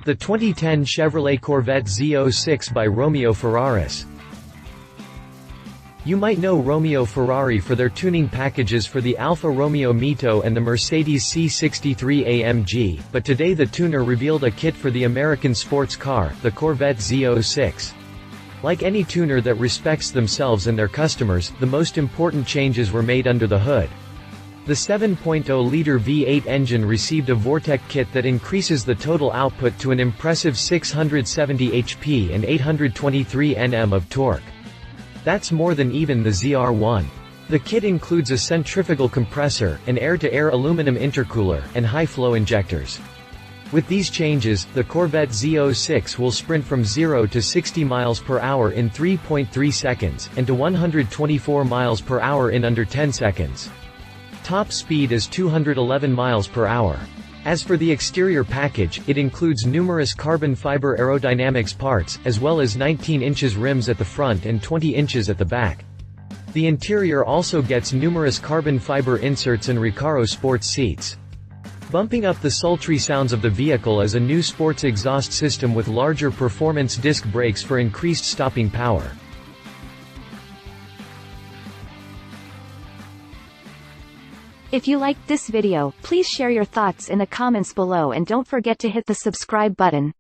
The 2010 Chevrolet Corvette Z06 by Romeo Ferrari. You might know Romeo Ferrari for their tuning packages for the Alfa Romeo Mito and the Mercedes C63 AMG, but today the tuner revealed a kit for the American sports car, the Corvette Z06. Like any tuner that respects themselves and their customers, the most important changes were made under the hood. The 7.0-liter V8 engine received a Vortech kit that increases the total output to an impressive 670 HP and 823 Nm of torque. That's more than even the ZR1. The kit includes a centrifugal compressor, an air-to-air aluminum intercooler, and high-flow injectors. With these changes, the Corvette Z06 will sprint from 0 to 60 miles per hour in 3.3 seconds, and to 124 miles per hour in under 10 seconds. Top speed is 211 miles per hour. As for the exterior package, it includes numerous carbon fiber aerodynamics parts, as well as 19 inches rims at the front and 20 inches at the back. The interior also gets numerous carbon fiber inserts and Recaro sports seats. Bumping up the sultry sounds of the vehicle is a new sports exhaust system with larger performance disc brakes for increased stopping power. If you liked this video, please share your thoughts in the comments below and don't forget to hit the subscribe button.